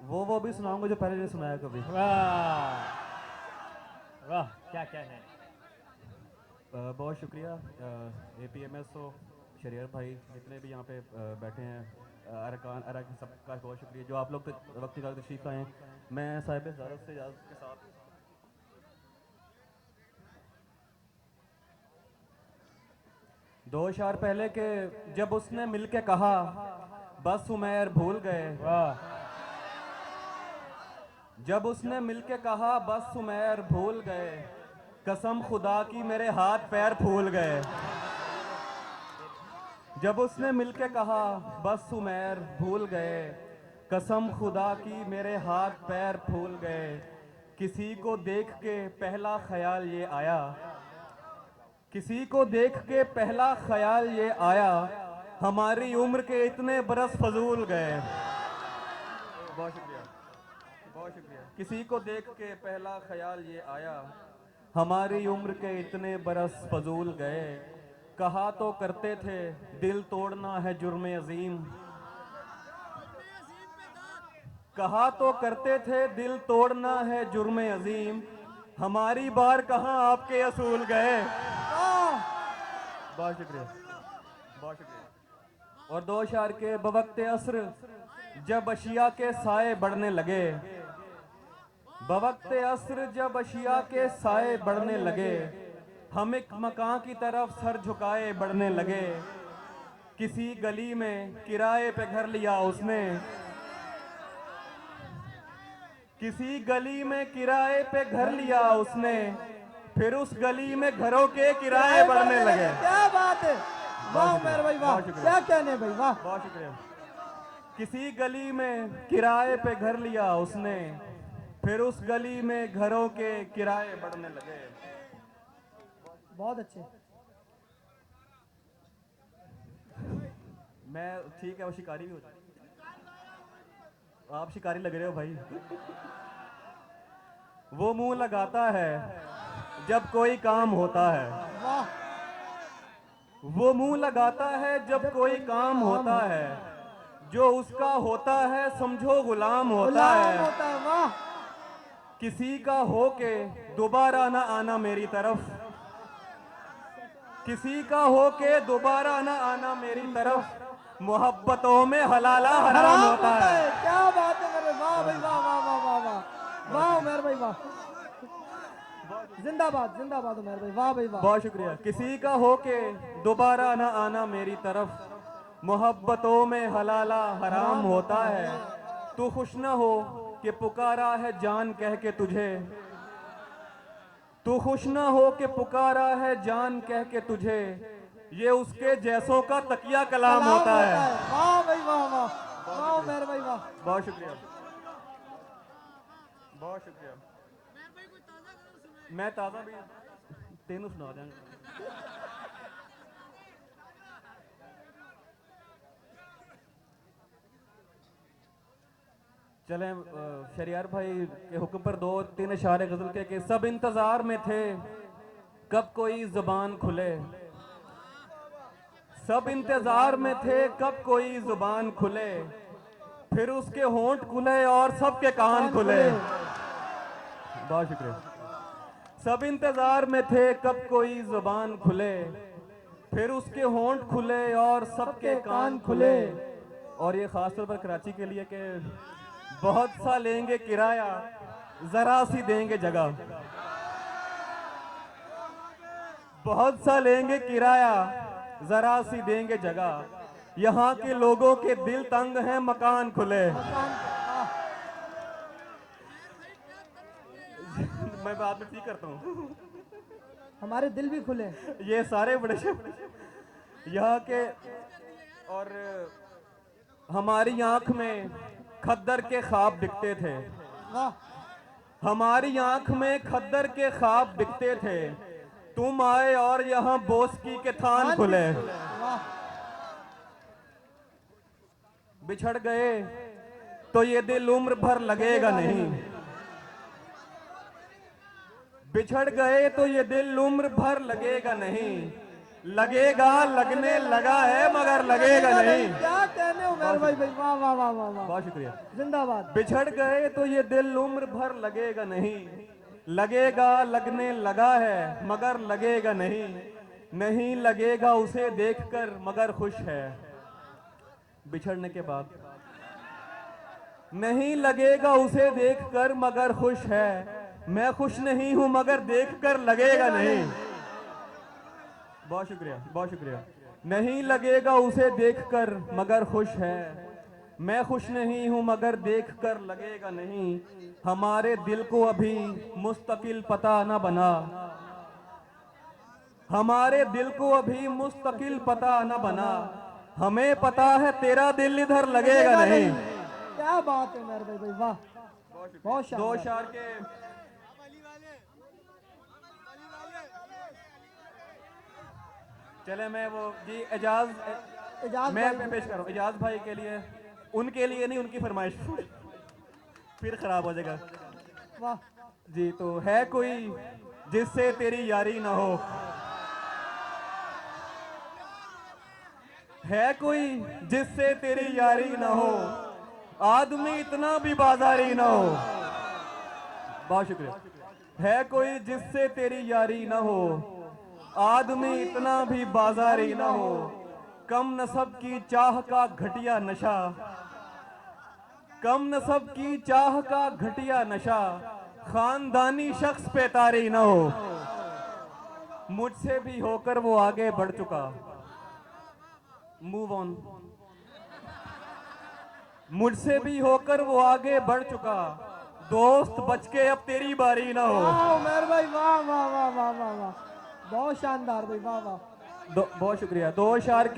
वो भी सुनाऊंगा जो पहले नहीं सुनाया कभी। वाह वाह, क्या कहने हैं। बहुत शुक्रिया APMS हो, शरियर भाई, जितने भी यहाँ पे बैठे हैं, अरकान अरक, सबका बहुत शुक्रिया जो आप लोग वक्त निकाल तशरीफ़ आए हैं। मैं साहिब ज़ारत से इजाज़त के साथ दो शार पहले के, जब उसने मिल के कहा बस उमैर भूल गए, वाह जब उसने मिल के कहा बस उमैर भूल गए, कसम खुदा की मेरे हाथ पैर फूल गए। जब उसने मिलके कहा बस उमैर भूल गए, कसम खुदा की मेरे हाथ पैर फूल गए। किसी को देख के पहला ख्याल ये आया, किसी को देख के पहला ख्याल ये आया, हमारी उम्र के इतने बरस फजूल गए। बहुत शुक्रिया, बहुत शुक्रिया। किसी को देख के पहला ख्याल ये आया, हमारी उम्र के इतने बरस फजूल गए। कहा तो करते थे दिल तोड़ना है जुर्म अजीम, कहा तो करते थे दिल तोड़ना है जुर्म अजीम, हमारी बार कहाँ आपके असूल गए। बहुत शुक्रिया, बहुत शुक्रिया। और दो शार के बवक्ते असर जब अशिया के साए बढ़ने लगे, बवक्ते असर जब अशिया के साए बढ़ने लगे, हम एक मकान की तरफ सर झुकाए बढ़ने लगे। किसी गली में किराए पे घर लिया उसने, किसी गली में किराए पे घर लिया उसने, फिर उस गली में घरों के किराए बढ़ने लगे। क्या बात है, वाह उमर भाई वाह, क्या कहने भाई वाह। बहुत शुक्रिया। किसी गली में किराए पे घर लिया उसने, फिर उस गली में घरों के किराए बढ़ने लगे। बहुत अच्छे। मैं ठीक है, वो शिकारी भी हो जाए, आप शिकारी लग रहे हो भाई। वो मुंह लगाता है जब कोई काम होता है, वाह वो मुंह लगाता है जब कोई काम होता है, जो उसका होता है समझो गुलाम होता गुलाम है। होता है, वाह। किसी का हो के दोबारा ना आना मेरी तरफ, किसी का हो के दोबारा ना आना मेरी तरफ, मोहब्बतों में हलाला हराम होता है। क्या बात है मेरे, वाह भाई वाह वाह वाह वाह वाह वाह उमर भाई वाह, जिंदाबाद जिंदाबाद उमर भाई, वाह भाई वाह। बहुत शुक्रिया। किसी का हो के दोबारा ना आना मेरी तरफ, मोहब्बतों में हलाला हराम होता है। तू खुश ना हो कि पुकारा है जान कह के तुझे, तू खुश ना हो कि पुकारा है जान कह के तुझे, ये उसके जैसों का तकिया कलाम होता है। वाह भाई वाह वाह वाह उमर भाई वाह। बहुत शुक्रिया, बहुत शुक्रिया। मैं ताज़ा भी तेनू सुना देंगे। चलें, शरियार भाई के हुक्म पर दो तीन इशारे गजल के सब इंतजार में थे कब कोई जुबान खुले, सब इंतजार में थे कब कोई जुबान खुले, फिर उसके होंठ खुले और सबके कान खुले। बहुत शुक्रिया। सब इंतजार में थे कब कोई जुबान खुले, फिर उसके होंठ खुले और सबके कान खुले। और ये खास तौर पर कराची के लिए कि बहुत सा लेंगे किराया जरा सी देंगे जगह, बहुत सा लेंगे किराया जरा सी देंगे जगह, यहाँ के लोगों के दिल तंग हैं मकान खुले। मैं बात में ठीक करता हूँ, हमारे दिल भी खुले। ये सारे बड़े यहाँ के। और हमारी आंख में खद्दर के ख्वाब दिखते थे, हमारी आंख में खद्दर के ख्वाब दिखते थे, तुम आए और यहाँ बोस्की के थान खुले। बिछड़ गए तो ये दिल उम्र भर लगेगा नहीं, बिछड़ गए तो ये दिल उम्र भर लगेगा नहीं, लगेगा लगने लगा है मगर लगेगा नहीं। क्या कहने उमेर भाई भाई, वाह वाह वाह वाह वाह, बहुत शुक्रिया। जिंदाबाद। बिछड़ गए तो ये दिल उम्र भर लगेगा नहीं, लगेगा लगने लगा है मगर लगेगा नहीं, नहीं लगेगा उसे देखकर मगर खुश है। बिछड़ने के बाद नहीं लगेगा उसे देखकर मगर खुश है, मैं खुश नहीं हूं मगर देखकर लगेगा नहीं। बहुत शुक्रिया, बहुत शुक्रिया। नहीं लगेगा उसे देखकर मगर खुश है, मैं खुश नहीं हूं मगर देखकर लगेगा नहीं, हमारे दिल को अभी मुस्तकिल पता न बना, हमारे दिल को अभी मुस्तकिल पता न बना, हमें पता है तेरा दिल इधर लगेगा नहीं। क्या बात है उमेर भाई भाई, वाह, बहुत दो शानदार। शार के चले मैं वो जी एजाज इजाज मैं भाई, पेश कर रहा हूँ एजाज भाई के लिए, उनके लिए नहीं, उनकी फरमाइश फिर खराब हो जाएगा वाह, जी। तो है कोई जिससे तेरी यारी ना हो, है कोई जिससे तेरी यारी ना हो, आदमी इतना भी बाजारी ना हो। बहुत शुक्रिया। है कोई जिससे तेरी यारी ना हो, आदमी इतना भी बाजारी ना हो, कम नसब की चाह का घटिया नशा, कम नसब की चाह का घटिया नशा, खानदानी शख्स पे तारी ना हो, मुझसे भी होकर वो आगे बढ़ चुका। Move on. मुझसे भी होकर वो आगे बढ़ चुका, दोस्त बच के अब तेरी बारी ना हो। वाह उमेर भाई, वाह वाह वाह वाह वाह वाह, बहुत शानदार भाई, वाह वाह। बहुत शुक्रिया। दो शार के